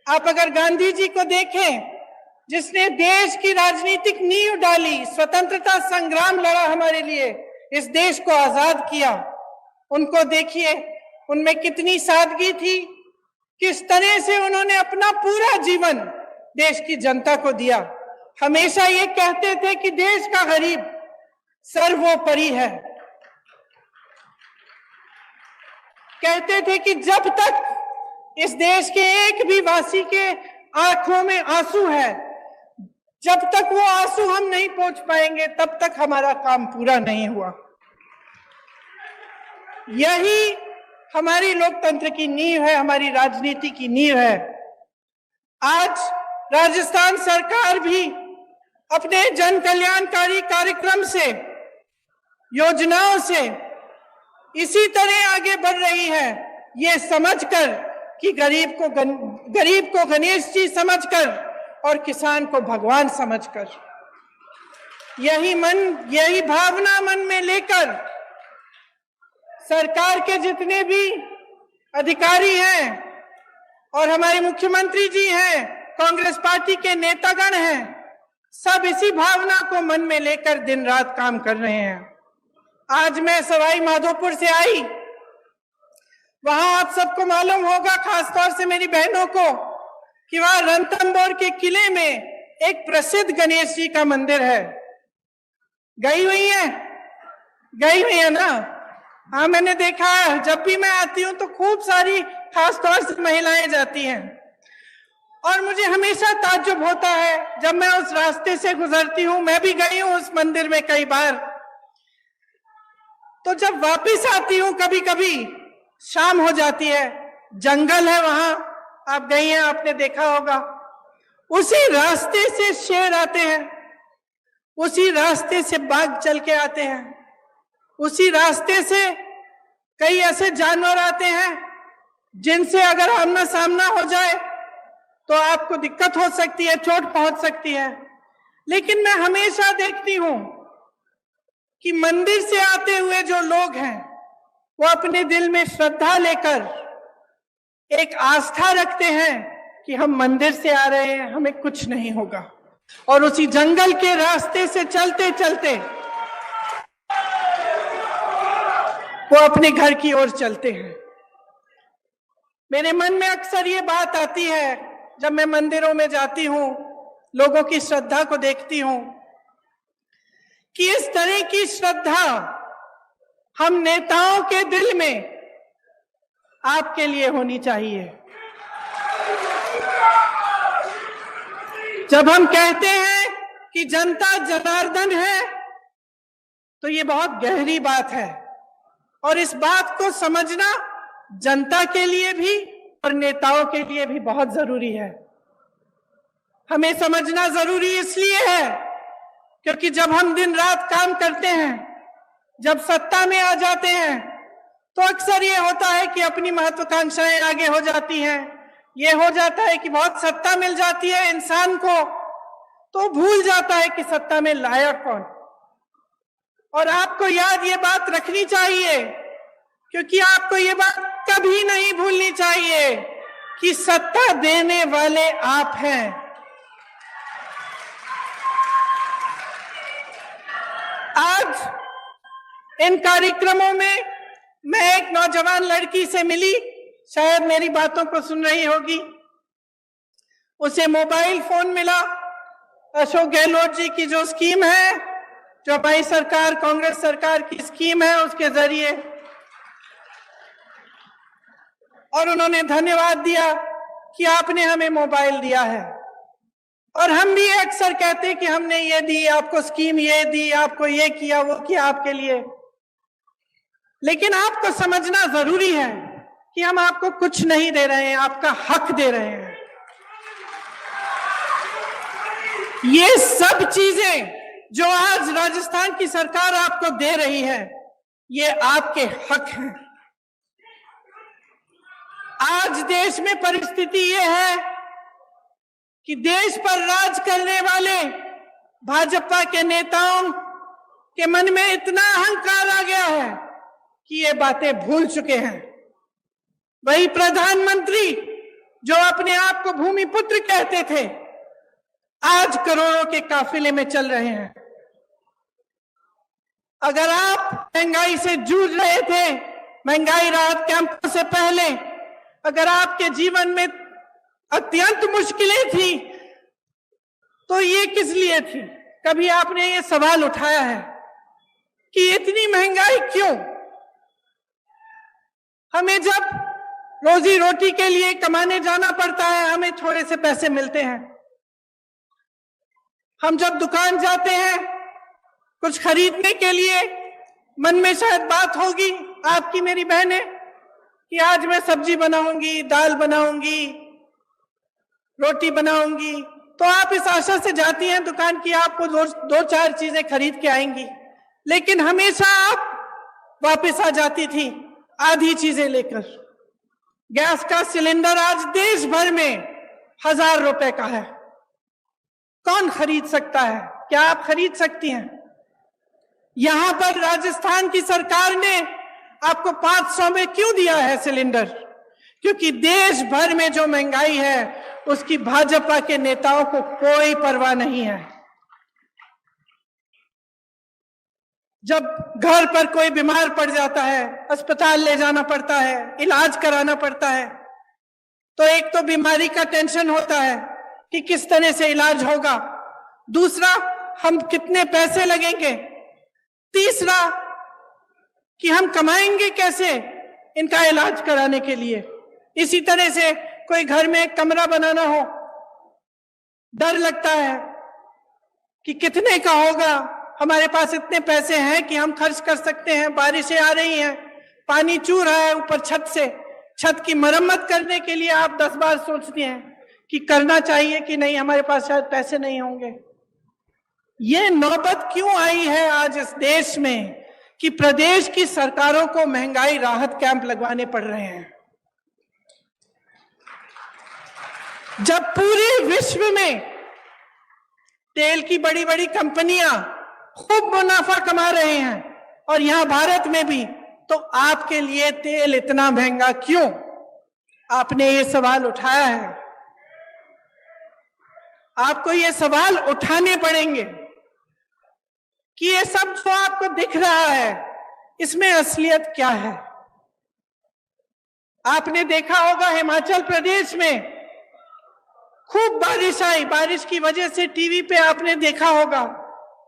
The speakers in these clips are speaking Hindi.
आप अगर गांधी जी को देखें, जिसने देश की राजनीतिक नींव डाली, स्वतंत्रता संग्राम लड़ा हमारे लिए, इस देश को आजाद किया, उनको देखिए, उनमें कितनी सादगी थी, किस तरह से उन्होंने अपना पूरा जीवन देश की जनता को दिया। हमेशा ये कहते थे कि देश का गरीब सर्वोपरि है। कहते थे कि जब तक इस देश के एक भी वासी के आंखों में आंसू है, जब तक वो आंसू हम नहीं पहुंच पाएंगे, तब तक हमारा काम पूरा नहीं हुआ। यही हमारी लोकतंत्र की नींव है, हमारी राजनीति की नींव है। आज राजस्थान सरकार भी अपने जन कल्याणकारी कार्यक्रम से, योजनाओं से इसी तरह आगे बढ़ रही है, ये समझकर कि गरीब को गणेश जी समझकर और किसान को भगवान समझकर। यही भावना मन में लेकर सरकार के जितने भी अधिकारी हैं और हमारे मुख्यमंत्री जी हैं, कांग्रेस पार्टी के नेतागण हैं, सब इसी भावना को मन में लेकर दिन रात काम कर रहे हैं। आज मैं सवाई माधोपुर से आई, वहां आप सबको मालूम होगा, खासतौर से मेरी बहनों को, कि वहां रणथंभौर के किले में एक प्रसिद्ध गणेश जी का मंदिर है। गई हुई है ना? हाँ, मैंने देखा है। जब भी मैं आती हूँ तो खूब सारी खासतौर से महिलाएं जाती हैं, और मुझे हमेशा ताज्जुब होता है जब मैं उस रास्ते से गुजरती हूँ। मैं भी गई हूँ उस मंदिर में कई बार। तो जब वापस आती हूँ, कभी कभी शाम हो जाती है, जंगल है वहां, आप गई हैं, आपने देखा होगा। उसी रास्ते से शेर आते हैं, उसी रास्ते से बाघ चल के आते हैं, उसी रास्ते से कई ऐसे जानवर आते हैं जिनसे अगर आमना सामना हो जाए तो आपको दिक्कत हो सकती है, चोट पहुंच सकती है। लेकिन मैं हमेशा देखती हूं कि मंदिर से आते हुए जो लोग हैं, वो अपने दिल में श्रद्धा लेकर एक आस्था रखते हैं कि हम मंदिर से आ रहे हैं, हमें कुछ नहीं होगा, और उसी जंगल के रास्ते से चलते चलते वो अपने घर की ओर चलते हैं। मेरे मन में अक्सर ये बात आती है जब मैं मंदिरों में जाती हूं, लोगों की श्रद्धा को देखती हूं, कि इस तरह की श्रद्धा हम नेताओं के दिल में आपके लिए होनी चाहिए। जब हम कहते हैं कि जनता जनार्दन है, तो ये बहुत गहरी बात है, और इस बात को समझना जनता के लिए भी और नेताओं के लिए भी बहुत जरूरी है। हमें समझना जरूरी इसलिए है क्योंकि जब हम दिन रात काम करते हैं, जब सत्ता में आ जाते हैं, तो अक्सर ये होता है कि अपनी महत्वाकांक्षाएं आगे हो जाती हैं। ये हो जाता है कि बहुत सत्ता मिल जाती है इंसान को, तो भूल जाता है कि सत्ता में लायक कौन। और आपको याद ये बात रखनी चाहिए, क्योंकि आपको ये बात कभी नहीं भूलनी चाहिए कि सत्ता देने वाले आप हैं। आज इन कार्यक्रमों में मैं एक नौजवान लड़की से मिली, शायद मेरी बातों को सुन रही होगी। उसे मोबाइल फोन मिला, अशोक गहलोत जी की जो स्कीम है, जो हमारी सरकार, कांग्रेस सरकार की स्कीम है, उसके जरिए, और उन्होंने धन्यवाद दिया कि आपने हमें मोबाइल दिया है। और हम भी अक्सर कहते हैं कि हमने ये दी, आपको स्कीम ये दी, आपको ये किया, वो किया आपके लिए। लेकिन आपको समझना जरूरी है कि हम आपको कुछ नहीं दे रहे हैं, आपका हक दे रहे हैं। ये सब चीजें जो आज राजस्थान की सरकार आपको दे रही है, ये आपके हक हैं। आज देश में परिस्थिति ये है कि देश पर राज करने वाले भाजपा के नेताओं के मन में इतना अहंकार आ गया है कि ये बातें भूल चुके हैं। वही प्रधानमंत्री जो अपने आप को भूमिपुत्र कहते थे, आज करोड़ों के काफिले में चल रहे हैं। अगर आप महंगाई से जूझ रहे थे, महंगाई राहत कैंप से पहले, अगर आपके जीवन में अत्यंत मुश्किलें थी, तो ये किस लिए थी? कभी आपने ये सवाल उठाया है कि इतनी महंगाई क्यों? हमें जब रोजी रोटी के लिए कमाने जाना पड़ता है, हमें थोड़े से पैसे मिलते हैं। हम जब दुकान जाते हैं कुछ खरीदने के लिए, मन में शायद बात होगी आपकी मेरी बहनें कि आज मैं सब्जी बनाऊंगी, दाल बनाऊंगी, रोटी बनाऊंगी, तो आप इस आशा से जाती हैं दुकान की आपको दो चार चीजें खरीद के आएंगी, लेकिन हमेशा आप वापस आ जाती थी आधी चीजें लेकर। गैस का सिलेंडर आज देश भर में 1000 रुपए का है। कौन खरीद सकता है? क्या आप खरीद सकती हैं? यहां पर राजस्थान की सरकार ने आपको 500 में क्यों दिया है सिलेंडर? क्योंकि देश भर में जो महंगाई है उसकी भाजपा के नेताओं को कोई परवाह नहीं है। जब घर पर कोई बीमार पड़ जाता है, अस्पताल ले जाना पड़ता है, इलाज कराना पड़ता है, तो एक तो बीमारी का टेंशन होता है कि किस तरह से इलाज होगा, दूसरा हम कितने पैसे लगेंगे, तीसरा कि हम कमाएंगे कैसे इनका इलाज कराने के लिए। इसी तरह से कोई घर में एक कमरा बनाना हो, डर लगता है कि कितने का होगा, हमारे पास इतने पैसे हैं कि हम खर्च कर सकते हैं, बारिशें आ रही हैं, पानी चू रहा है ऊपर छत से, छत की मरम्मत करने के लिए आप 10 बार सोचते हैं कि करना चाहिए कि नहीं, हमारे पास शायद पैसे नहीं होंगे। ये नौबत क्यों आई है आज इस देश में कि प्रदेश की सरकारों को महंगाई राहत कैंप लगवाने पड़ रहे हैं, जब पूरे विश्व में तेल की बड़ी बड़ी कंपनियां खूब मुनाफा कमा रहे हैं और यहां भारत में भी, तो आपके लिए तेल इतना महंगा क्यों? आपने ये सवाल उठाया है, आपको ये सवाल उठाने पड़ेंगे कि ये सब जो आपको दिख रहा है इसमें असलियत क्या है। आपने देखा होगा हिमाचल प्रदेश में खूब बारिश आई, बारिश की वजह से टीवी पे आपने देखा होगा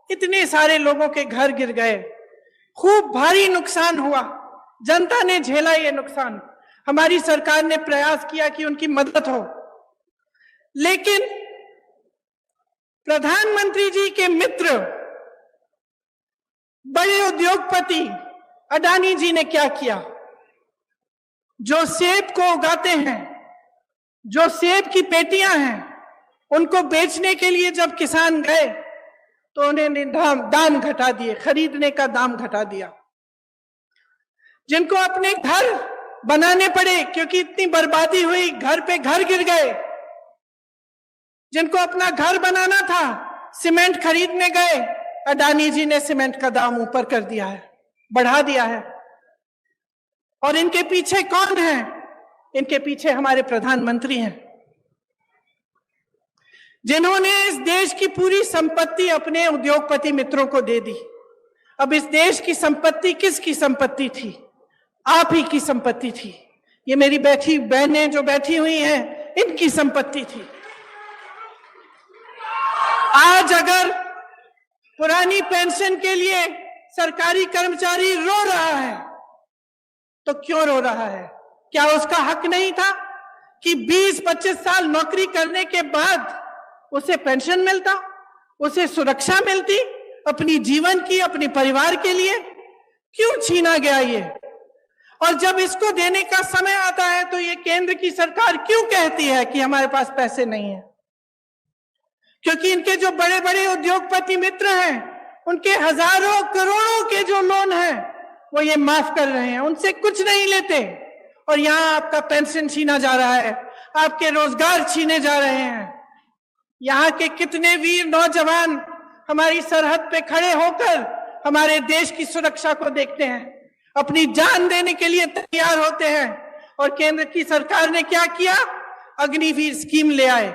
इतने सारे लोगों के घर गिर गए, खूब भारी नुकसान हुआ, जनता ने झेला ये नुकसान। हमारी सरकार ने प्रयास किया कि उनकी मदद हो, लेकिन प्रधानमंत्री जी के मित्र बड़े उद्योगपति अडानी जी ने क्या किया? जो सेब को उगाते हैं, जो सेब की पेटियां हैं, उनको बेचने के लिए जब किसान गए तो उन्होंने दाम घटा दिए, खरीदने का दाम घटा दिया। जिनको अपने घर बनाने पड़े क्योंकि इतनी बर्बादी हुई, घर पे घर गिर गए, जिनको अपना घर बनाना था, सीमेंट खरीदने गए, अडानी जी ने सीमेंट का दाम ऊपर कर दिया है, बढ़ा दिया है। और इनके पीछे कौन है? इनके पीछे हमारे प्रधानमंत्री हैं, जिन्होंने इस देश की पूरी संपत्ति अपने उद्योगपति मित्रों को दे दी। अब इस देश की संपत्ति किसकी संपत्ति थी? आप ही की संपत्ति थी। ये मेरी बैठी बहनें जो बैठी हुई हैं, इनकी संपत्ति थी। आज अगर पुरानी पेंशन के लिए सरकारी कर्मचारी रो रहा है, तो क्यों रो रहा है? क्या उसका हक नहीं था कि 20-25 साल नौकरी करने के बाद उसे पेंशन मिलता, उसे सुरक्षा मिलती अपनी जीवन की, अपने परिवार के लिए? क्यों छीना गया ये? और जब इसको देने का समय आता है तो ये केंद्र की सरकार क्यों कहती है कि हमारे पास पैसे नहीं है? क्योंकि इनके जो बड़े बड़े उद्योगपति मित्र हैं, उनके हजारों करोड़ों के जो लोन हैं वो ये माफ कर रहे हैं, उनसे कुछ नहीं लेते, और यहाँ आपका पेंशन छीना जा रहा है, आपके रोजगार छीने जा रहे हैं। यहाँ के कितने वीर नौजवान हमारी सरहद पे खड़े होकर हमारे देश की सुरक्षा को देखते हैं, अपनी जान देने के लिए तैयार होते हैं। और केंद्र की सरकार ने क्या किया? अग्निवीर स्कीम ले आए।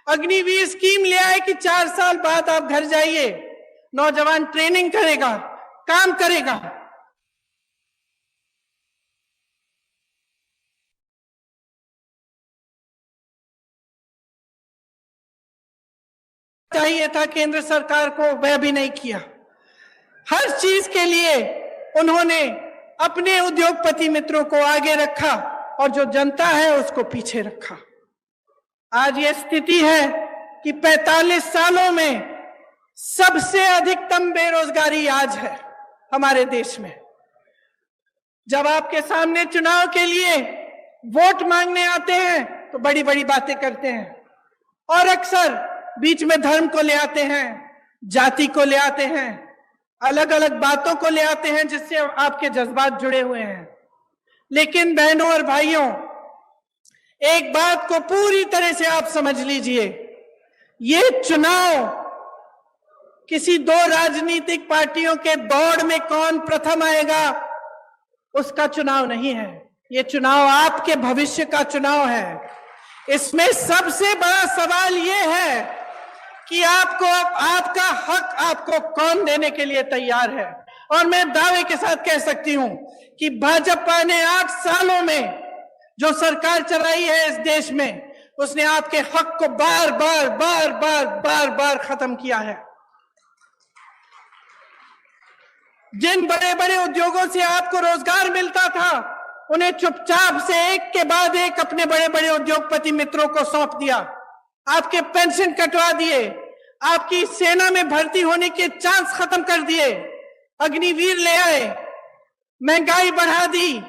अग्निवीर स्कीम ले आए कि 4 साल बाद आप घर जाइए, नौजवान ट्रेनिंग करेगा, काम करेगा। चाहिए था केंद्र सरकार को, वह भी नहीं किया। हर चीज के लिए उन्होंने अपने उद्योगपति मित्रों को आगे रखा और जो जनता है उसको पीछे रखा। आज ये स्थिति है कि 45 सालों में सबसे अधिकतम बेरोजगारी आज है हमारे देश में। जब आपके सामने चुनाव के लिए वोट मांगने आते हैं तो बड़ी बड़ी बातें करते हैं और अक्सर बीच में धर्म को ले आते हैं, जाति को ले आते हैं, अलग अलग बातों को ले आते हैं जिससे आपके जज्बात जुड़े हुए हैं। लेकिन बहनों और भाइयों, एक बात को पूरी तरह से आप समझ लीजिए, ये चुनाव किसी 2 राजनीतिक पार्टियों के दौड़ में कौन प्रथम आएगा उसका चुनाव नहीं है। ये चुनाव आपके भविष्य का चुनाव है। इसमें सबसे बड़ा सवाल ये है कि आपको आपका हक आपको कौन देने के लिए तैयार है। और मैं दावे के साथ कह सकती हूं कि भाजपा ने 8 सालों में जो सरकार चलाई है इस देश में, उसने आपके हक को बार बार खत्म किया है। जिन बड़े बड़े उद्योगों से आपको रोजगार मिलता था, उन्हें चुपचाप से एक के बाद एक अपने बड़े बड़े उद्योगपति मित्रों को सौंप दिया। आपके पेंशन कटवा दिए, आपकी सेना में भर्ती होने के चांस खत्म कर दिए, अग्निवीर ले आए, महंगाई बढ़ा दी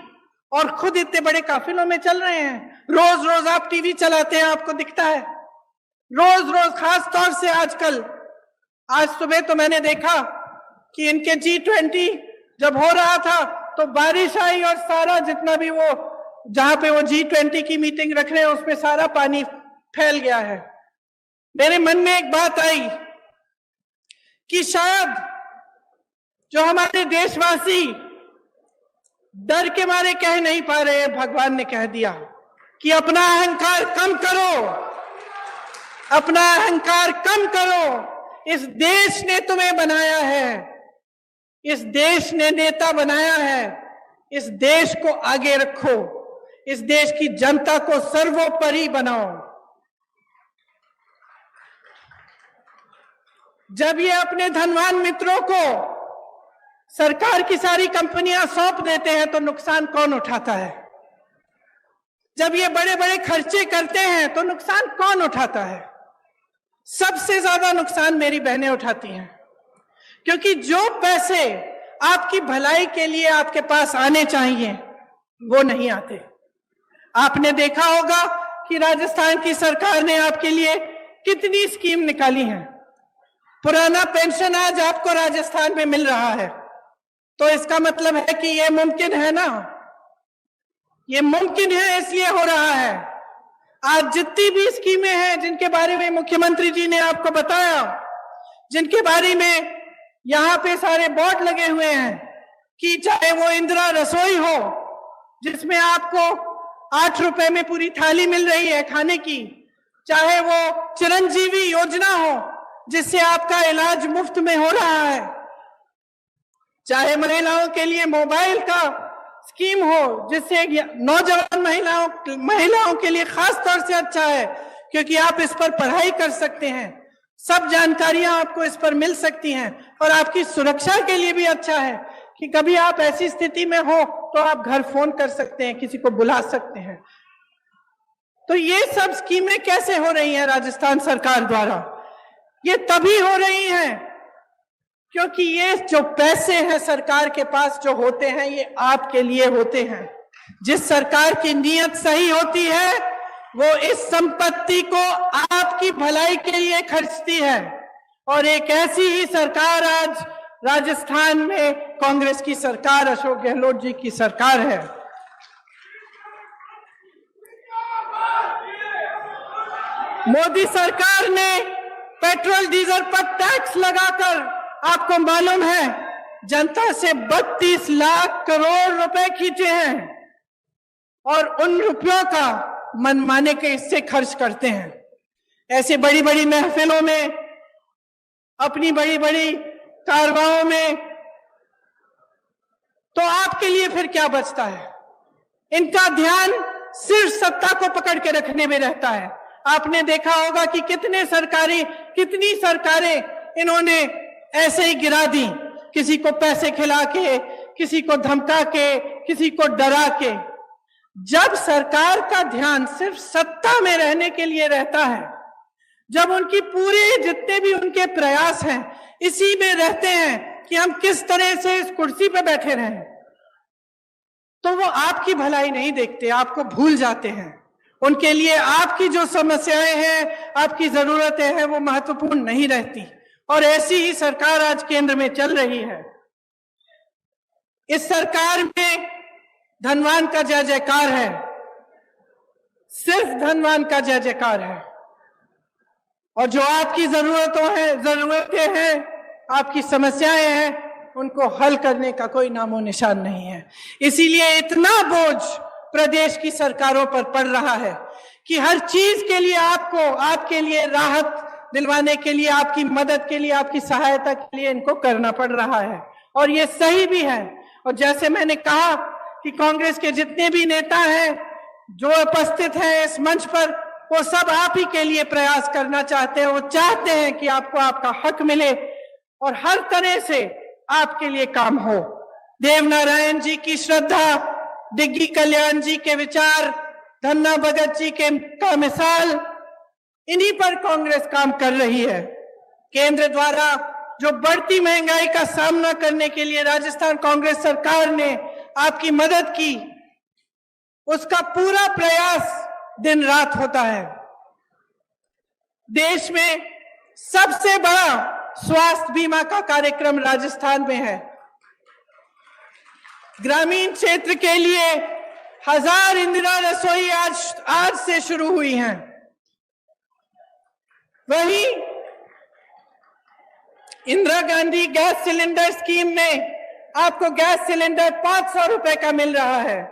और खुद इतने बड़े काफिलों में चल रहे हैं। रोज रोज आप टीवी चलाते हैं, आपको दिखता है रोज रोज, खास तौर से आजकल। आज सुबह तो मैंने देखा कि इनके G20 जब हो रहा था तो बारिश आई और सारा जितना भी वो जहां पे वो G20 की मीटिंग रख रहे हैं उसमें सारा पानी फैल गया है। मेरे मन में एक बात आई कि शायद जो हमारे देशवासी डर के मारे कह नहीं पा रहे हैं, भगवान ने कह दिया कि अपना अहंकार कम करो, अपना अहंकार कम करो। इस देश ने तुम्हें बनाया है, इस देश ने नेता बनाया है, इस देश को आगे रखो, इस देश की जनता को सर्वोपरि बनाओ। जब ये अपने धनवान मित्रों को सरकार की सारी कंपनियां सौंप देते हैं तो नुकसान कौन उठाता है? जब ये बड़े बड़े खर्चे करते हैं तो नुकसान कौन उठाता है? सबसे ज्यादा नुकसान मेरी बहनें उठाती हैं, क्योंकि जो पैसे आपकी भलाई के लिए आपके पास आने चाहिए वो नहीं आते। आपने देखा होगा कि राजस्थान की सरकार ने आपके लिए कितनी स्कीम निकाली है। पुराना पेंशन आज आपको राजस्थान में मिल रहा है, तो इसका मतलब है कि ये मुमकिन है ना, ये मुमकिन है इसलिए हो रहा है। आज जितनी भी स्कीमें हैं जिनके बारे में मुख्यमंत्री जी ने आपको बताया, जिनके बारे में यहां पे सारे बोर्ड लगे हुए हैं, कि चाहे वो इंदिरा रसोई हो जिसमें आपको 8 रुपए में पूरी थाली मिल रही है खाने की, चाहे वो चिरंजीवी योजना हो जिससे आपका इलाज मुफ्त में हो रहा है, चाहे महिलाओं के लिए मोबाइल का स्कीम हो जिससे नौजवान महिलाओं के लिए खास तौर से अच्छा है क्योंकि आप इस पर पढ़ाई कर सकते हैं, सब जानकारियां आपको इस पर मिल सकती हैं, और आपकी सुरक्षा के लिए भी अच्छा है कि कभी आप ऐसी स्थिति में हो तो आप घर फोन कर सकते हैं, किसी को बुला सकते हैं। तो ये सब स्कीमें कैसे हो रही हैं राजस्थान सरकार द्वारा? ये तभी हो रही हैं क्योंकि ये जो पैसे हैं सरकार के पास जो होते हैं ये आपके लिए होते हैं। जिस सरकार की नीयत सही होती है वो इस संपत्ति को आपकी भलाई के लिए खर्चती है, और एक ऐसी ही सरकार आज राजस्थान में कांग्रेस की सरकार, अशोक गहलोत जी की सरकार है। मोदी सरकार ने पेट्रोल डीजल पर टैक्स लगाकर, आपको मालूम है, जनता से 32 लाख करोड़ रुपए खींचे हैं, और उन रुपयों का मनमाने के हिस्से खर्च करते हैं। ऐसे बड़ी बड़ी महफिलों में, अपनी बड़ी बड़ी कारवाओं में, तो आपके लिए फिर क्या बचता है? इनका ध्यान सिर्फ सत्ता को पकड़ के रखने में रहता है। आपने देखा होगा कि कितनी सरकारें इन्होंने ऐसे ही गिरा दी, किसी को पैसे खिला के, किसी को धमका के, किसी को डरा के। जब सरकार का ध्यान सिर्फ सत्ता में रहने के लिए रहता है, जब उनकी पूरे जितने भी उनके प्रयास हैं इसी में रहते हैं कि हम किस तरह से इस कुर्सी पे बैठे रहें, तो वो आपकी भलाई नहीं देखते, आपको भूल जाते हैं। उनके लिए आपकी जो समस्याएं हैं, आपकी जरूरतें हैं, वो महत्वपूर्ण नहीं रहती। और ऐसी ही सरकार आज केंद्र में चल रही है। इस सरकार में धनवान का जय जयकार है, सिर्फ धनवान का जय जयकार है। और जो आपकी जरूरतें हैं, आपकी समस्याएं हैं, उनको हल करने का कोई नामो निशान नहीं है। इसीलिए इतना बोझ प्रदेश की सरकारों पर पड़ रहा है कि हर चीज के लिए आपके लिए राहत दिलवाने के लिए, आपकी मदद के लिए, आपकी सहायता के लिए इनको करना पड़ रहा है। और ये सही भी है। और जैसे मैंने कहा कि कांग्रेस के जितने भी नेता हैं जो उपस्थित हैं इस मंच पर, वो सब आप ही के लिए प्रयास करना चाहते हैं। वो चाहते हैं कि आपको आपका हक मिले और हर तरह से आपके लिए काम हो। देवनारायण जी की श्रद्धा, डिग्गी कल्याण जी के विचार, धन्ना भगत जी का मिसाल, इन्हीं पर कांग्रेस काम कर रही है। केंद्र द्वारा जो बढ़ती महंगाई का सामना करने के लिए राजस्थान कांग्रेस सरकार ने आपकी मदद की, उसका पूरा प्रयास दिन रात होता है। देश में सबसे बड़ा स्वास्थ्य बीमा का कार्यक्रम राजस्थान में है। ग्रामीण क्षेत्र के लिए 1000 इंदिरा रसोई आज से शुरू हुई हैं। वहीं Indira Gandhi gas cylinder scheme में आपको गैस सिलेंडर 500 रुपए का मिल रहा है।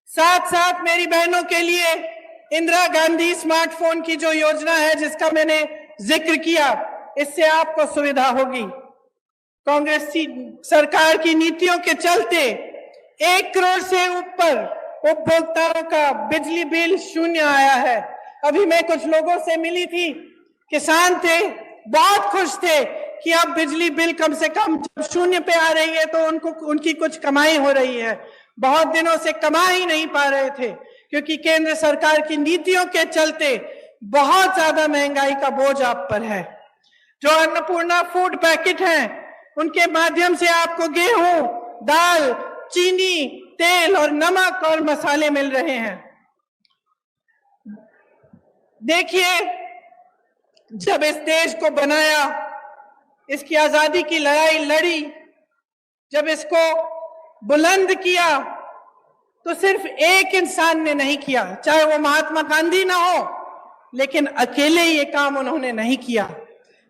साथ साथ मेरी बहनों के लिए इंदिरा गांधी स्मार्टफोन की जो योजना है, जिसका मैंने जिक्र किया, इससे आपको सुविधा होगी। कांग्रेस सरकार की नीतियों के चलते 1 करोड़ से ऊपर उपभोक्ताओं का बिजली बिल शून्य आया है। अभी मैं कुछ लोगों से मिली थी, किसान थे, बहुत खुश थे कि अब बिजली बिल कम से कम जब शून्य पे आ रही है तो उनकी कुछ कमाई हो रही है। बहुत दिनों से कमा ही नहीं पा रहे थे क्योंकि केंद्र सरकार की नीतियों के चलते बहुत ज्यादा महंगाई का बोझ आप पर है। जो अन्नपूर्णा फूड पैकेट हैं, उनके माध्यम से आपको गेहूं, दाल, चीनी, तेल और नमक और मसाले मिल रहे हैं। देखिए, जब इस देश को बनाया, इसकी आजादी की लड़ाई लड़ी, जब इसको बुलंद किया, तो सिर्फ एक इंसान ने नहीं किया, चाहे वो महात्मा गांधी ना हो, लेकिन अकेले ये काम उन्होंने नहीं किया।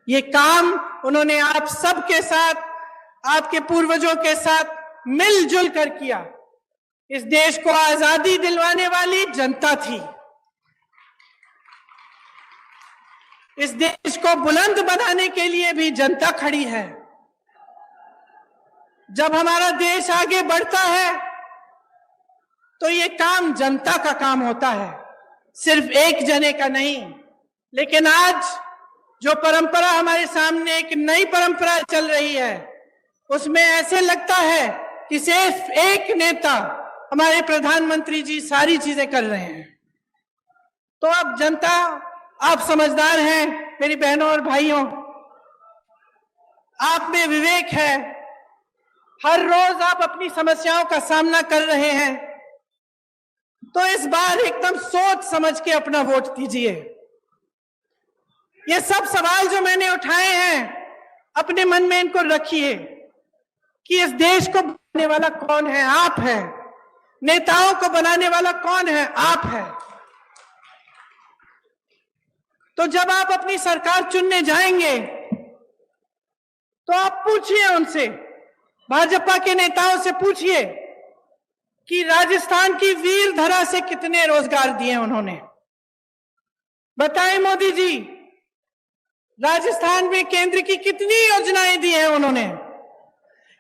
ये काम उन्होंने आप सबके साथ, आपके पूर्वजों के साथ मिलजुल कर किया। इस देश को आजादी दिलवाने वाली जनता थी। इस देश को बुलंद बनाने के लिए भी जनता खड़ी है। जब हमारा देश आगे बढ़ता है तो ये काम जनता का काम होता है, सिर्फ एक जने का नहीं। लेकिन आज जो परंपरा हमारे सामने, एक नई परंपरा चल रही है, उसमें ऐसे लगता है कि सिर्फ एक नेता, हमारे प्रधानमंत्री जी, सारी चीजें कर रहे हैं। तो अब जनता, आप समझदार हैं मेरी बहनों और भाइयों, आप में विवेक है, हर रोज आप अपनी समस्याओं का सामना कर रहे हैं, तो इस बार एकदम सोच समझ के अपना वोट दीजिए। ये सब सवाल जो मैंने उठाए हैं, अपने मन में इनको रखिए कि इस देश को बनाने वाला कौन है? आप हैं। नेताओं को बनाने वाला कौन है? आप हैं। तो जब आप अपनी सरकार चुनने जाएंगे तो आप पूछिए उनसे, भाजपा के नेताओं से पूछिए कि राजस्थान की वीर धरा से कितने रोजगार दिए उन्होंने। बताएं मोदी जी, राजस्थान में केंद्र की कितनी योजनाएं दी हैं उन्होंने।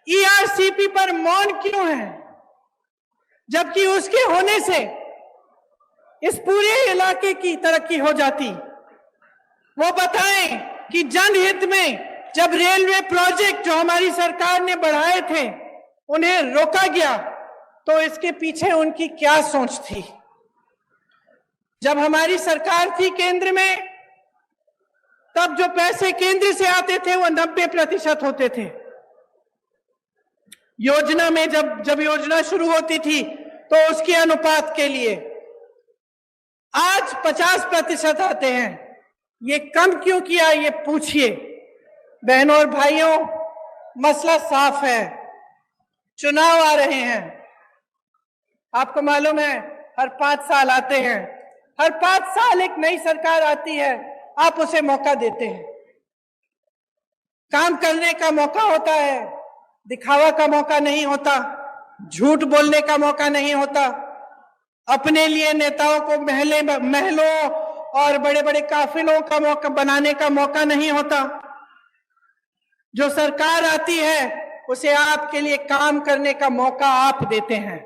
ईआरसीपी पर मौन क्यों है, जबकि उसके होने से इस पूरे इलाके की तरक्की हो जाती। वो बताएं कि जनहित में जब रेलवे प्रोजेक्ट जो हमारी सरकार ने बढ़ाए थे उन्हें रोका गया तो इसके पीछे उनकी क्या सोच थी। जब हमारी सरकार थी केंद्र में, तब जो पैसे केंद्र से आते थे वो 90% होते थे। योजना में जब योजना शुरू होती थी तो उसके अनुपात के लिए आज 50% आते हैं। ये कम क्यों किया, ये पूछिए। बहनों और भाइयों, मसला साफ है। चुनाव आ रहे हैं, आपको मालूम है हर 5 साल आते हैं। हर 5 साल एक नई सरकार आती है, आप उसे मौका देते हैं। काम करने का मौका होता है, दिखावा का मौका नहीं होता, झूठ बोलने का मौका नहीं होता। अपने लिए नेताओं को महलों और बड़े बड़े काफिलों का मौका बनाने का मौका नहीं होता। जो सरकार आती है उसे आपके लिए काम करने का मौका आप देते हैं।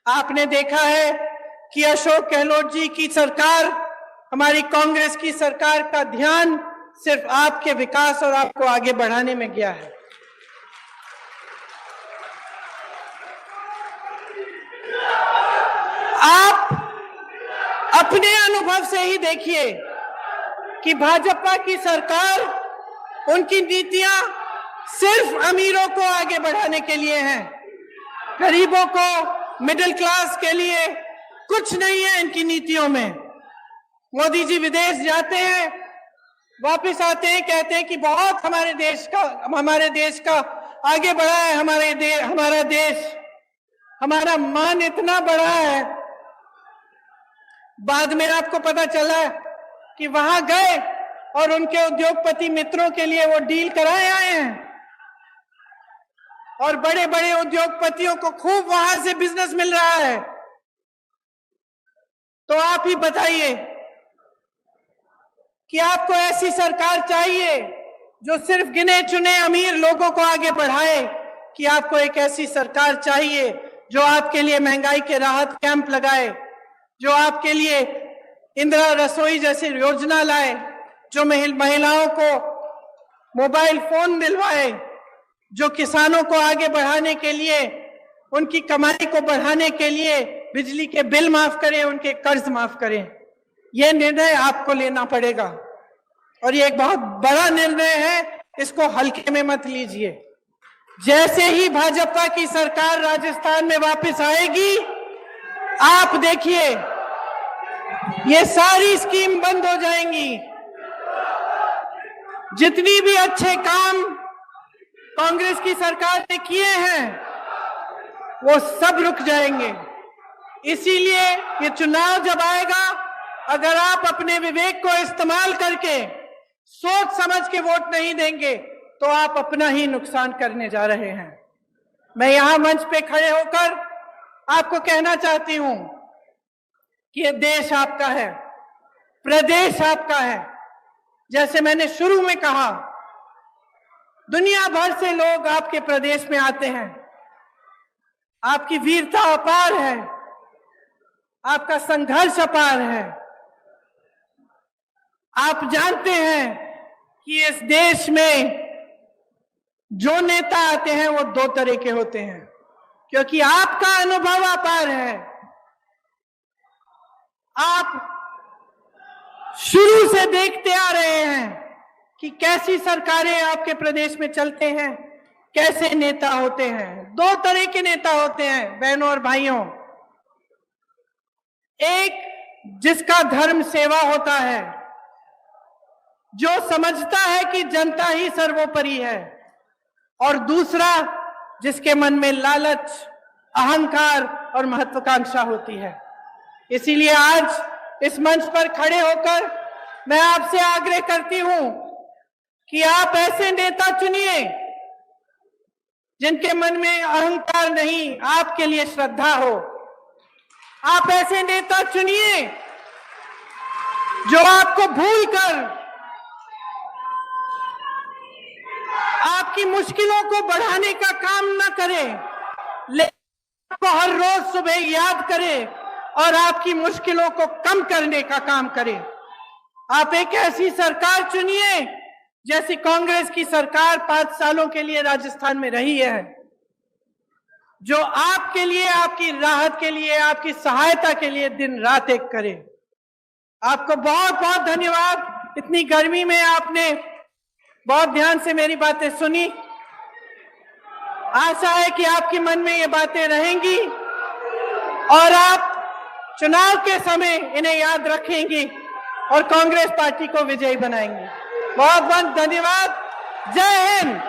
आपने देखा है कि अशोक गहलोत जी की सरकार, हमारी कांग्रेस की सरकार का ध्यान सिर्फ आपके विकास और आपको आगे बढ़ाने में गया है। आप अपने अनुभव से ही देखिए कि भाजपा की सरकार, उनकी नीतियां सिर्फ अमीरों को आगे बढ़ाने के लिए हैं, गरीबों को, मिडिल क्लास के लिए कुछ नहीं है इनकी नीतियों में। मोदी जी विदेश जाते हैं, वापस आते हैं, कहते हैं कि बहुत हमारे देश का आगे बढ़ा है। हमारा देश, हमारा मान इतना बड़ा है। बाद में आपको पता चला कि वहां गए और उनके उद्योगपति मित्रों के लिए वो डील कराए आए हैं और बड़े बड़े उद्योगपतियों को खूब वहां से बिजनेस मिल रहा है। तो आप ही बताइए कि आपको ऐसी सरकार चाहिए जो सिर्फ गिने चुने अमीर लोगों को आगे बढ़ाए, कि आपको एक ऐसी सरकार चाहिए जो आपके लिए महंगाई के राहत कैंप लगाए, जो आपके लिए इंदिरा रसोई जैसी योजना लाए, जो महिलाओं को मोबाइल फोन दिलवाए, जो किसानों को आगे बढ़ाने के लिए, उनकी कमाई को बढ़ाने के लिए बिजली के बिल माफ करें, उनके कर्ज माफ करें। यह निर्णय आपको लेना पड़ेगा और ये एक बहुत बड़ा निर्णय है, इसको हल्के में मत लीजिए। जैसे ही भाजपा की सरकार राजस्थान में वापस आएगी, आप देखिए ये सारी स्कीम बंद हो जाएंगी। जितनी भी अच्छे काम कांग्रेस की सरकार ने किए हैं वो सब रुक जाएंगे। इसीलिए ये चुनाव जब आएगा, अगर आप अपने विवेक को इस्तेमाल करके सोच समझ के वोट नहीं देंगे तो आप अपना ही नुकसान करने जा रहे हैं। मैं यहां मंच पे खड़े होकर आपको कहना चाहती हूं कि ये देश आपका है, प्रदेश आपका है। जैसे मैंने शुरू में कहा, दुनिया भर से लोग आपके प्रदेश में आते हैं। आपकी वीरता अपार है, आपका संघर्ष अपार है। आप जानते हैं कि इस देश में जो नेता आते हैं वो 2 तरह के होते हैं, क्योंकि आपका अनुभव अपार है। आप शुरू से देखते आ रहे हैं कि कैसी सरकारें आपके प्रदेश में चलते हैं, कैसे नेता होते हैं। 2 तरह के नेता होते हैं बहनों और भाइयों। एक जिसका धर्म सेवा होता है, जो समझता है कि जनता ही सर्वोपरि है, और दूसरा जिसके मन में लालच, अहंकार और महत्वाकांक्षा होती है। इसीलिए आज इस मंच पर खड़े होकर मैं आपसे आग्रह करती हूं कि आप ऐसे नेता चुनिए जिनके मन में अहंकार नहीं, आपके लिए श्रद्धा हो। आप ऐसे नेता चुनिए जो आपको भूलकर आपकी मुश्किलों को बढ़ाने का काम न करे, लेकिन आपको हर रोज सुबह याद करे और आपकी मुश्किलों को कम करने का काम करे। आप एक ऐसी सरकार चुनिए जैसी कांग्रेस की सरकार 5 सालों के लिए राजस्थान में रही है, जो आपके लिए, आपकी राहत के लिए, आपकी सहायता के लिए दिन रात एक करे। आपको बहुत बहुत धन्यवाद। इतनी गर्मी में आपने बहुत ध्यान से मेरी बातें सुनी। आशा है कि आपके मन में ये बातें रहेंगी और आप चुनाव के समय इन्हें याद रखेंगी और कांग्रेस पार्टी को विजयी बनाएंगे। बहुत बहुत धन्यवाद। जय हिंद।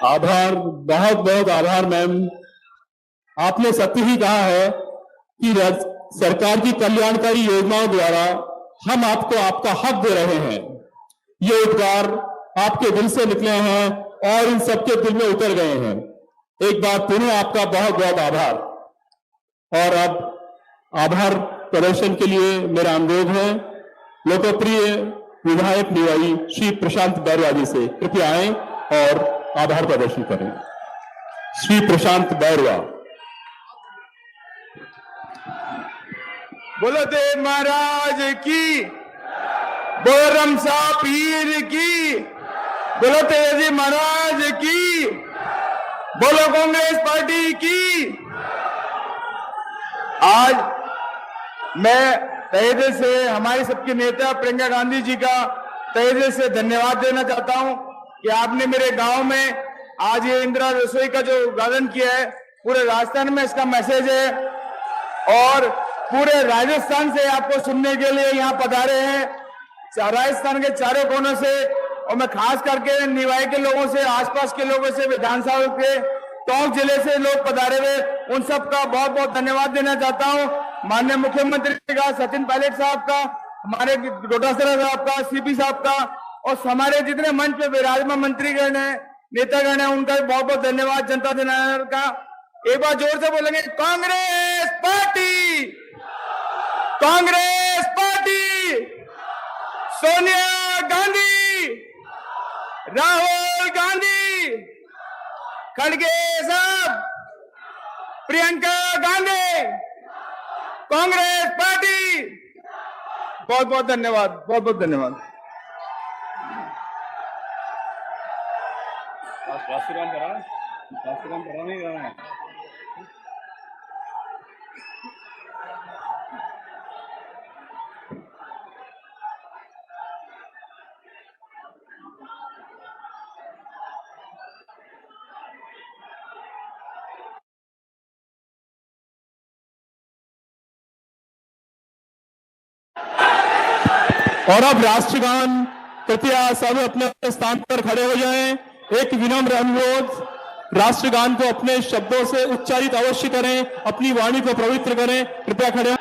आभार, बहुत बहुत आभार मैम। आपने सत्य ही कहा है कि सरकार की कल्याणकारी योजनाओं द्वारा हम आपको आपका हक दे रहे हैं। ये उपकार आपके दिल से निकले हैं और इन सबके दिल में उतर गए हैं। एक बार पुनः आपका बहुत बहुत आभार। और अब आभार प्रदर्शन के लिए मेरा अनुरोध है लोकप्रिय विधायक निवाई श्री प्रशांत बैरवा जी से, कृपया आए और आभार प्रदर्शन करें। श्री प्रशांत बैरवा। बोलो देव महाराज की, बोलो रमसा पीर की, बोलो तेजी महाराज की, बोलो कांग्रेस पार्टी की। आज मैं तहे दिल से हमारी सबके नेता प्रियंका गांधी जी का तहे दिल से धन्यवाद देना चाहता हूं कि आपने मेरे गांव में आज ये इंदिरा रसोई का जो उद्घाटन किया है, पूरे राजस्थान में इसका मैसेज है और पूरे राजस्थान से आपको सुनने के लिए यहाँ पधारे हैं, राजस्थान के चारों कोनों से। और मैं खास करके निवाई के लोगों से, आसपास के लोगों से, विधानसभा के टोंक जिले से लोग पधारे हुए, उन सबका बहुत बहुत धन्यवाद देना चाहता हूँ। माननीय मुख्यमंत्री का, सचिन पायलट साहब का, हमारे डोटासरा साहब का, सीपी साहब का और हमारे जितने मंच पे विराजमान मंत्रीगण है, नेतागण है, उनका भी बहुत बहुत धन्यवाद। जनता जनार्दन का एक बार जोर से बोलेंगे, कांग्रेस पार्टी, कांग्रेस पार्टी, सोनिया गांधी, राहुल गांधी, खड़गे साहब, प्रियंका गांधी, कांग्रेस पार्टी। बहुत बहुत धन्यवाद, बहुत बहुत धन्यवाद। राष्ट्रगान करा नहीं रहा है। और अब राष्ट्रगान, कृपया सब अपने अपने स्थान पर खड़े हो जाएं। एक विनम्र अनुरोध, राष्ट्रगान को अपने शब्दों से उच्चारित अवश्य करें, अपनी वाणी को पवित्र करें। कृपया खड़े